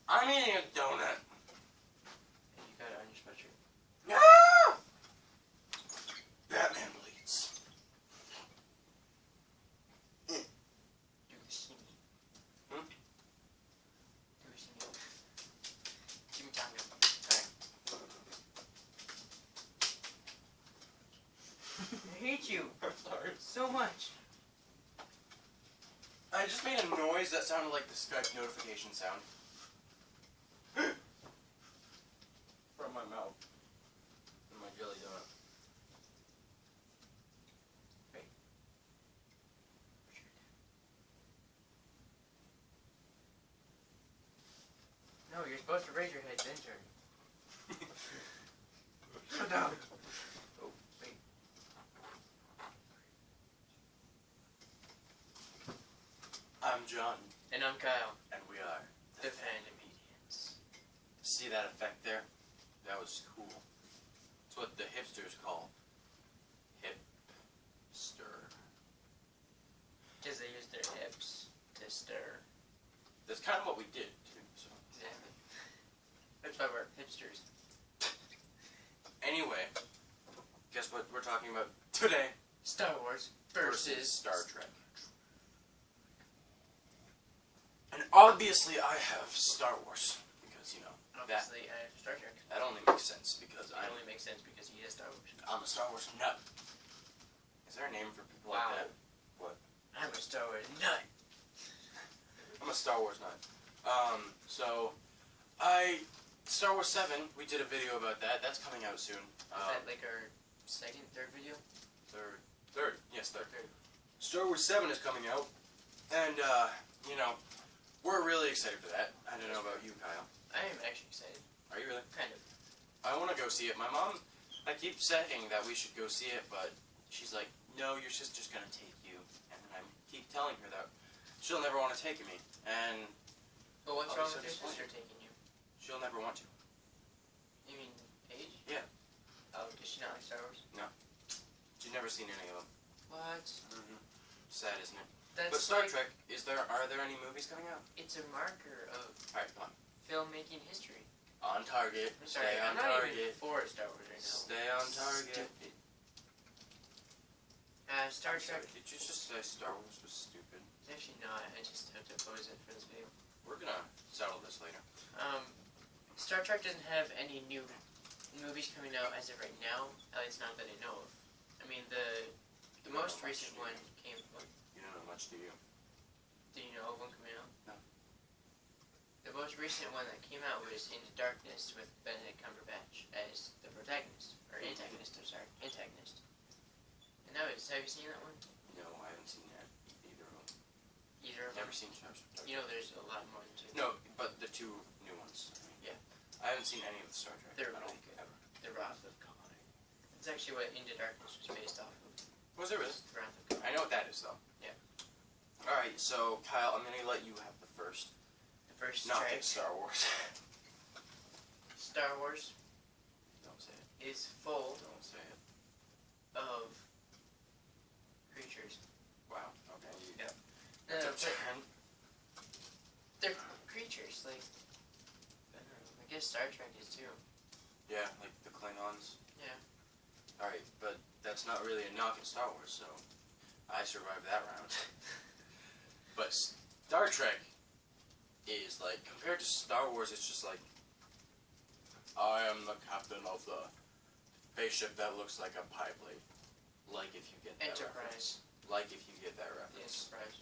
I'm eating a donut. And you got it on your sweatshirt. Ah! Batman bleeds. Do the shimmy. Hmm? Do the shimmy. Jimmy Tommy. I hate you. I'm sorry. So much. I just made a noise that sounded like the Skype notification sound. From my mouth. And my jelly donut. Wait. No, you're supposed to raise your head, then turn. Shut down. Oh, wait. I'm John. And I'm Kyle. And we are The Fandomedians. See that effect there? That was cool. It's what the hipsters call hip-stir. Because they use their hips to stir. That's kind of what we did, too. So. Exactly. That's why we're hipsters. Anyway, guess what we're talking about today? Star Wars versus Star Trek. And obviously I have Star Wars, because, you know, Obviously, I have Star Trek. that only makes sense, because It only makes sense because he has Star Wars. I'm a Star Wars nut. Is there a name for people Wow. like that? What? I'm a Star Wars nut. I'm a Star Wars nut. Star Wars 7, we did a video about that. That's coming out soon. Is that like our second, third video? Third. Yes, third. Star Wars 7 is coming out. And, you know, we're really excited for that. I don't know about you, Kyle. I am actually excited. Are you really? Kind of. I want to go see it. My mom, I keep saying that we should go see it, but she's like, no, your sister's going to take you. And I keep telling her that she'll never want to take me. And But what's I'll be wrong so with your disappointed. sister taking you? she'll never want to. You mean Paige? Yeah. Oh, does she not like Star Wars? She's never seen any of them. What? Sad, isn't it? That's But Star like, Trek, are there any movies coming out? it's a marker of Alright, come on. filmmaking history. On target. I'm sorry, Stay on I'm not even target. for Star Wars right now. Stay on target. Stupid. Star Trek. Did you just say Star Wars was stupid? It's actually not. I just have to pose it for this video. We're gonna settle this later. Star Trek doesn't have any new movies coming out as of right now. At least not that I know of. I mean, the most recent one came. What? You don't know much, do you? Do you know of one coming out? No. The most recent one that came out was Into Darkness with Benedict Cumberbatch as the protagonist. Or antagonist, I'm sorry. Antagonist. And that was, have you seen that one? No, I haven't seen that. Either of them. Either of them? Never seen Star Trek. You know there's a lot more than two. No, but the two new ones. Yeah. I haven't seen any of the Star Trek. They're I don't really good. ever. The Wrath of God. It's actually what Into Darkness was based off of. Was there really? The Wrath of God. I know what that is, though. Yeah. Alright, so, Kyle, I'm gonna let you have the first. The first Not strike. Star Wars. Star Wars Don't say it. is full Don't say it. of creatures. Wow. Okay. Yeah. That's No, a turn. they're creatures, like, I don't know, I guess Star Trek is too. Yeah, like the Klingons. Yeah. Alright, but that's not really a knock at Star Wars, so I survived that round. But Star Trek is like, compared to Star Wars, it's just like, I am the captain of the spaceship that looks like a pie plate. Like if you get that reference. Enterprise. Like if you get that The reference. Enterprise.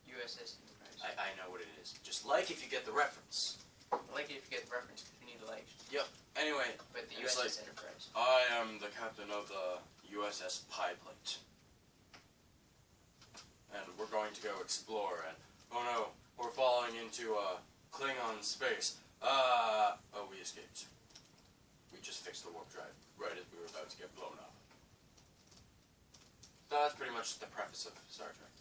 USS Enterprise. I know what it is. Just like if you get the reference. I like it if you get the reference because we need to like. Yep. Anyway, But the it's USS like, Enterprise. I am the captain of the USS Pie Plate. And we're going to go explore, and oh no, we're falling into Klingon space. Oh, we escaped. We just fixed the warp drive right as we were about to get blown up. So that's pretty much the preface of Star Trek.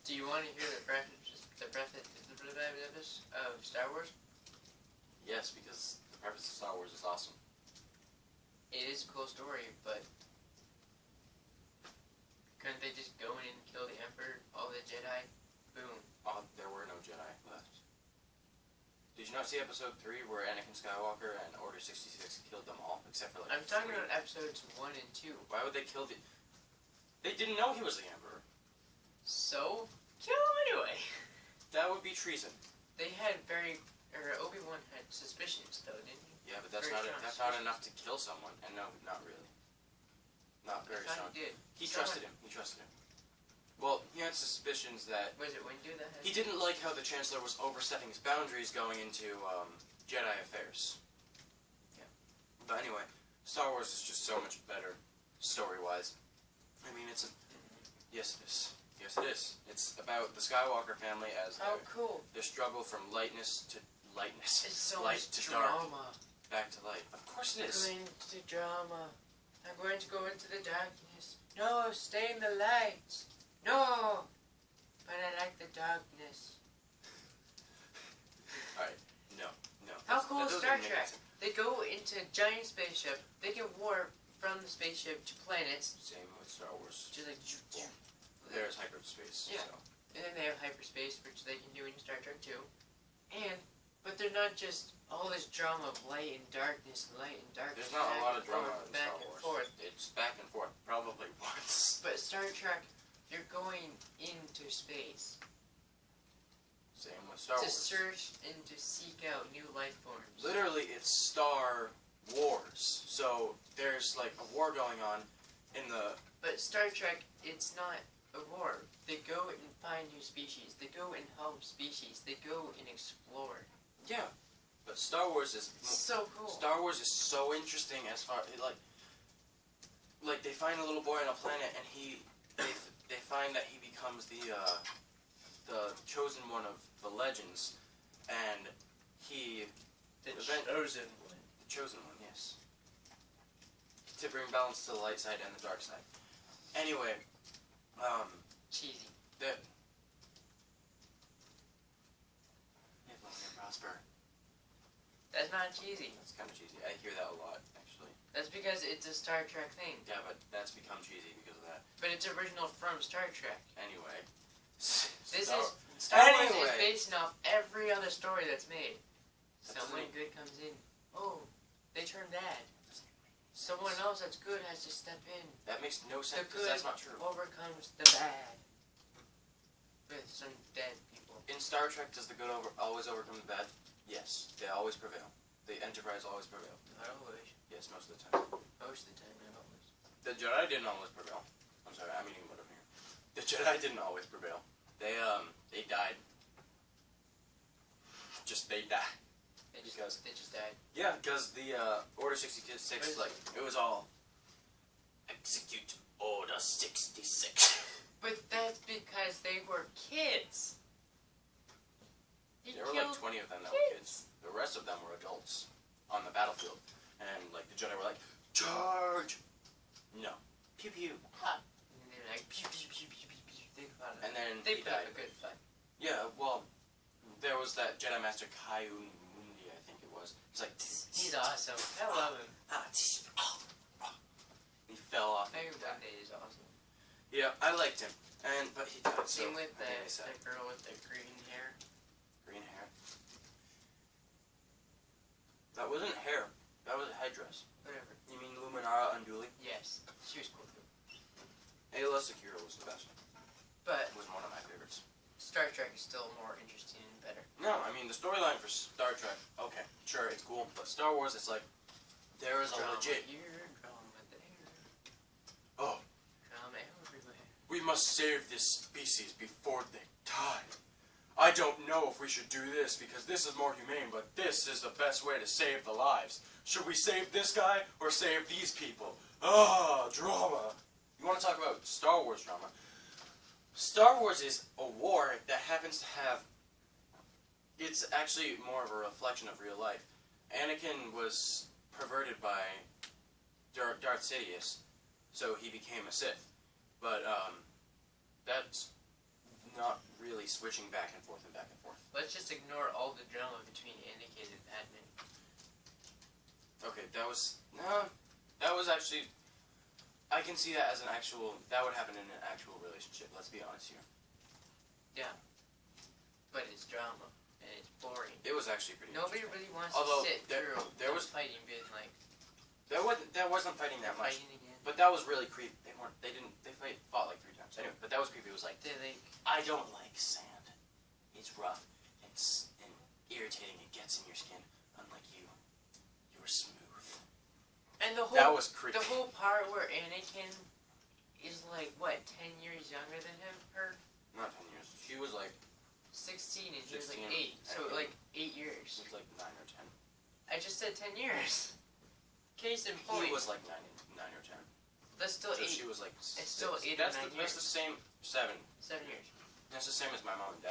Do you want to hear the preface of Star Wars? Yes, because the preface of Star Wars is awesome. It is a cool story, but couldn't they just go in and kill the Emperor, all the Jedi? Boom. There were no Jedi left. you not see episode 3 where Anakin Skywalker and Order 66 killed them all except for like? I'm talking 3? about episodes 1 and 2. Why would they kill the? They didn't know he was the Emperor. So kill him anyway. That would be treason. They had Obi-Wan had suspicions though, didn't he? Yeah, but that's not enough to kill someone. And no, not really. Not very strong. He did. He trusted him. He trusted him. Well, he had suspicions that Was it Windu that had? he didn't like how the Chancellor was overstepping his boundaries going into Jedi affairs. Yeah. But anyway, Star Wars is just so much better story-wise. I mean, it's a... Yes, it is. Yes, it is. It's about the Skywalker family as Oh, cool. their struggle from lightness to lightness. It's so light much to dark, drama. back to light. Of course it is. Going into drama. I'm going to go into the darkness. No, stay in the light. No, but I like the darkness. Alright, no. How cool is That Star doesn't make Trek? sense. They go into a giant spaceship. They can warp from the spaceship to planets. Same with Star Wars. Just like There's hyperspace. Yeah. So. And then they have hyperspace, which they can do in Star Trek too. But they're not just all this drama of light and darkness, There's not a lot of drama in back Star and Wars. forth. It's back and forth, probably once. But Star Trek, you're going into space Same with Star to Wars. search and to seek out new life forms. Literally, it's Star Wars. So there's like a war going on in the. But Star Trek, it's not a war. They go and find new species. They go and help species. They go and explore. Yeah, but Star Wars is So cool. Star Wars is so interesting as far like they find a little boy on a planet and they find that he becomes the chosen one of the legends, and he The chosen one, yes, to bring balance to the light side and the dark side. Anyway, cheesy. that. Live long and prosper. That's not cheesy. That's kind of cheesy. I hear that a lot, actually. That's because it's a Star Trek thing. Yeah, but that's become cheesy because of that. But it's original from Star Trek. Anyway. Star Wars is Anyway. based off every other story that's made. That Someone doesn't- good comes in. Oh, they turn bad. Someone else that's good has to step in. That makes no sense The because good that's not true. overcomes the bad. With some dead people. In Star Trek, does the good always overcome the bad? Yes, they always prevail. The Enterprise always prevail. Not always. Yes, most of the time. Most of the time, not always. The Jedi didn't always prevail. I'm sorry, I'm eating whatever here. The Jedi didn't always prevail. They died. They died. They just died. Yeah, because the Order 66, like, it was all execute Order 66. But that's because they were kids. There were like 20 of them that were kids. The rest of them were adults on the battlefield. And like the Jedi were like, charge! No. Pew pew. Ha! And they're like, pew, pew, pew, pew, pew, pew. They fought And then They he put up died. a good fight. Yeah, well, there was that Jedi Master Kaiun Mundi, I think it was. He's like, He's awesome. I love him. He fell off. Maybe one day is awesome. Yeah, I liked him. But he died. So Same with I think the girl with the green hair. green hair. That wasn't hair. That was a headdress. Whatever. You mean Luminara Unduli? Yes. She was cool too. Ayla Secura was the best. But It was one of my favorites. Star Trek is still more interesting and better. No, I mean, the storyline for Star Trek, okay, sure, it's cool. But Star Wars, it's like, there is a Drama legit, here, drama there. oh, Drama everywhere. we must save this species before they die. I don't know if we should do this because this is more humane, but this is the best way to save the lives. Should we save this guy or save these people? Ah, drama. You want to talk about Star Wars drama? Star Wars is a war that happens to have... It's actually more of a reflection of real life. Anakin was perverted by Darth Sidious, so he became a Sith. But, that's not really switching back and forth and back and forth. Let's just ignore all the drama between Anakin and Padme. Okay, that was... No, that was actually... I can see that as an actual... That would happen in an actual relationship, let's be honest here. Yeah. But it's drama. And it's boring. It was was actually pretty. Nobody really wants Although, to sit there through was fighting, being like there wasn't fighting that much, fighting again. but that was really creepy. They fought like 3 times. Anyway, but that was creepy. It was like, Did they? I don't like sand. It's rough and irritating. It gets in your skin. Unlike you, you're smooth. And the whole That was creepy. the whole part where Anakin is like what 10 years younger than him, her Not 10 years. She was like 16 and he was like 16, 8, so and like 8 years. she was like 9 or 10. I just said 10 years. Case in point. He was like 9 or 10. That's still So 8. she was like. It's still 8 or That's 9 That's years. the same 7. 7 years. That's the same as my mom and dad.